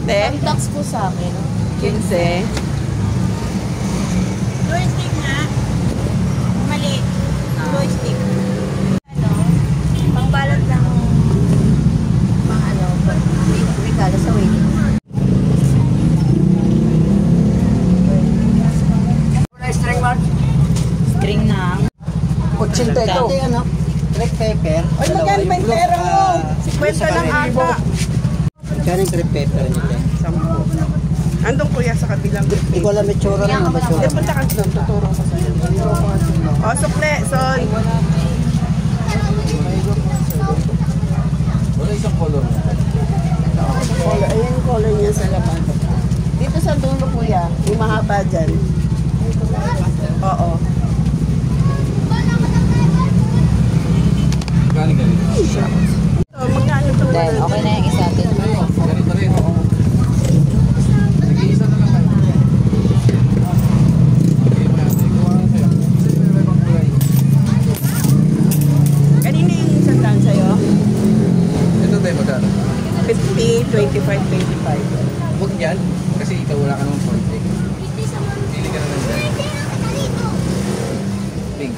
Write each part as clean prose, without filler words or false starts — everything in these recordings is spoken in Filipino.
Te? Ang tax po sa akin. 15. Joystick nga. Mali. Joystick. Ano? Pangbalot ng mga ano, regalo sa waiting. String mark. String ng 80 ito. Ano? Black pepper. Ay, magkano ba yung pera mo? 50 lang ata. Magkano yung black pepper nito? 10. Andong kuya sa kabilang group. Hindi ko alam may tsura lang. Hindi, punta ka doon. Tuturo ko sa iyo. O, sukle. Son. Wala isang color. Ayan yung color niya sa laban. Dito sa dulo kuya, yung mahaba dyan. Oo. Galing. So, magkano ito? Then, okay na yung isa din. Ganito rin. Sige, isa na lang kayo. Okay, mate. Kuha na sa'yo. Sino yung ibang kulay? Kanina yung isang daan sa'yo? Ito tayo magkano? 50, 25, 25. Huwag yan. Kasi ikaw wala ka naman point. Pili ka na lang dyan. Pink.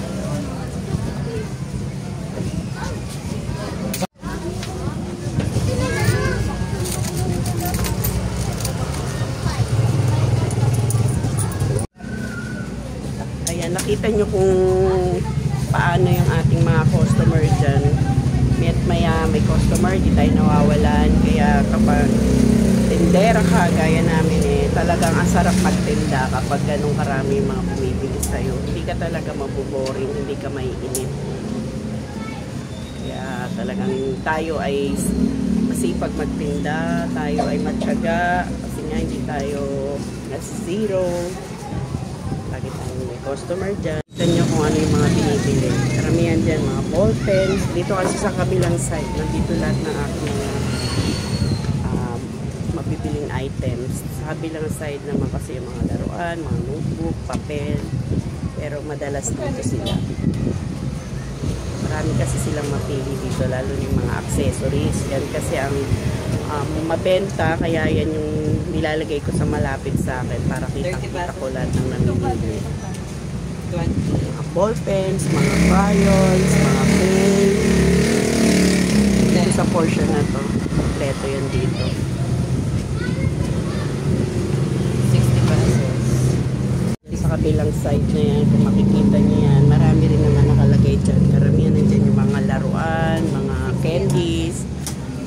Ayan, nakita nyo kung paano yung ating mga customer dyan. Maya may customer, di tayo nawawalan. Kaya kapag tindera ka, gaya namin talagang ang sarap magtinda kapag ganun karami yung mga bumibili sa'yo. Hindi ka talaga mabuboring, hindi ka maiinip. Kaya talagang tayo ay masipag magtinda, tayo ay matyaga, kasi nga hindi tayo zero. Lagi tayong may customer dyan. Tignan nyo kung ano yung mga binibili. Karamihan dyan, mga ball pens. Dito kasi sa kabilang side, nandito lahat ng aking mabibiling items. Sa kabilang side naman kasi yung mga laruan, mga notebook, papel. Pero madalas dito sila. Marami kasi silang mapili dito, lalo yung mga accessories. Yan kasi ang mabenta, kaya yan yung nilalagay ko sa malapit sa akin para kita-kita ko lahat ng namimili. Mga ball pens, mga crayons, mga pen. Dito sa portion na to, kompleto yan dito. 60 pesos. Sa kabilang side na yan, kung makikita niyo yan, marami rin naman nakalagay dyan. Karamihan nandiyan yung mga laruan, mga candies.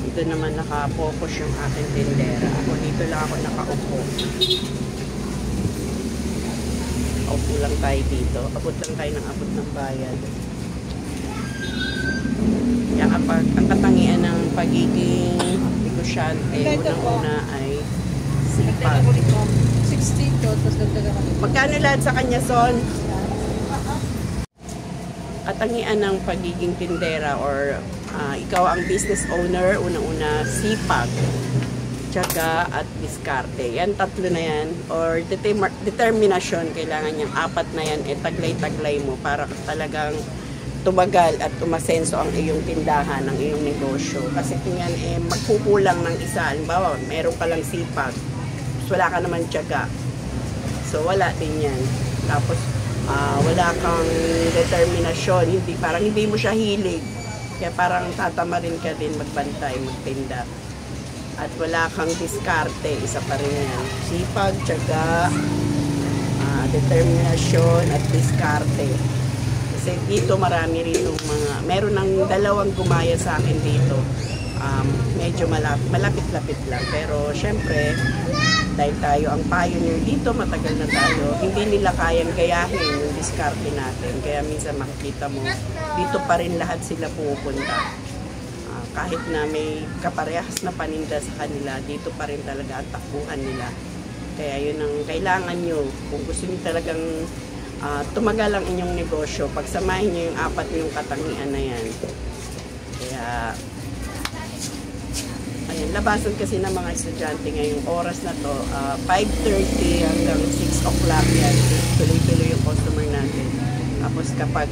Dito naman naka-focus yung aking tindera. Ako dito lang ako nakaupo. Upo lang tayo dito. Abot lang tayo ng abot ng bayad. Kaya kapag ang katangian ng pagiging negosyante, unang-una ay sipag. 60 to, tapos dagdagan kami. Magkano lahat sa kanya, Son? Katangian ng pagiging tindera or ikaw ang business owner, unang-una sipag, tiyaga at diskarte. Yan, tatlo na yan. Or determinasyon, kailangan niyang apat na yan, taglay-taglay mo para talagang tumagal at umasenso ang iyong tindahan, ang iyong negosyo. Kasi kung yan, magkukulang ng isa. Halimbawa, meron ka lang sipag, wala ka naman tiyaga. So, wala din yan. Tapos, wala kang determinasyon. Parang hindi mo siya hilig. Kaya parang tatama rin ka din magbantay, magtinda. At wala kang diskarte, isa pa rin yan. Sipag, tiyaga, determinasyon at diskarte. Kasi dito marami rin meron ng dalawang gumaya sa akin dito. Medyo malapit-lapit lang. Pero syempre, dahil tayo ang pioneer dito, matagal na tayo, hindi nila kayang gayahin yung diskarte natin. Kaya minsan makikita mo, dito pa rin lahat sila pupunta. Kahit na may kaparehas na paninda sa kanila, dito pa rin talaga ang takbuhan nila. Kaya yun ang kailangan nyo. Kung gusto nyo talagang tumagal ang inyong negosyo, pagsamahin nyo yung apat yung katangian na yan. Kaya, ayan, labasan kasi ng mga estudyante ngayong oras na to, 5:30 hanggang 6 o'clock yan. Tuloy-tuloy yung customer natin. Tapos kapag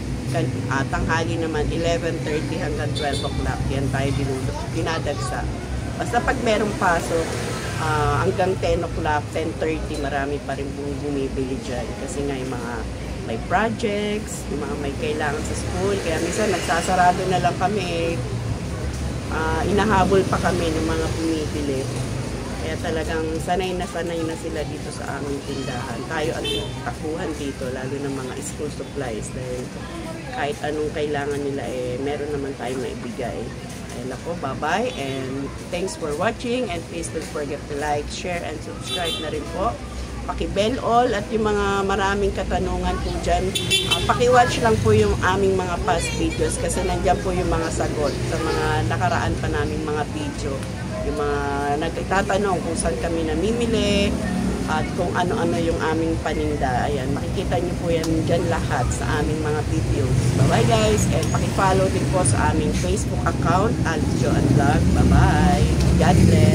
tanghali naman, 11:30 hanggang 12 o'clock, yan tayo dinadagsa. Basta pag merong pasok, hanggang 10 o'clock, 10:30, marami pa rin bumibili dyan. Kasi nga yung mga may projects, yung mga may kailangan sa school. Kaya minsan nagsasarado na lang kami. Inahabol pa kami ng mga bumibili. Kaya talagang sanay na sila dito sa aming tindahan. Tayo ang takuhan dito, lalo ng mga school supplies. Dahil kahit anong kailangan nila, meron naman tayong maibigay. Ayun ako, bye-bye. And thanks for watching. And please don't forget to like, share, and subscribe na rin po. Paki-bell all at yung mga maraming katanungan po dyan. Paki-watch lang po yung aming mga past videos kasi nandyan po yung mga sagot sa mga nakaraan pa naming mga video. Yung mga nagtatanong kung saan kami namimili at kung ano-ano yung aming paninda. Ayan, makikita nyo po yan dyan lahat sa aming mga videos. Bye-bye guys, and paki-follow din po sa aming Facebook account, Alice Jo and Vlog. Bye-bye. God bless.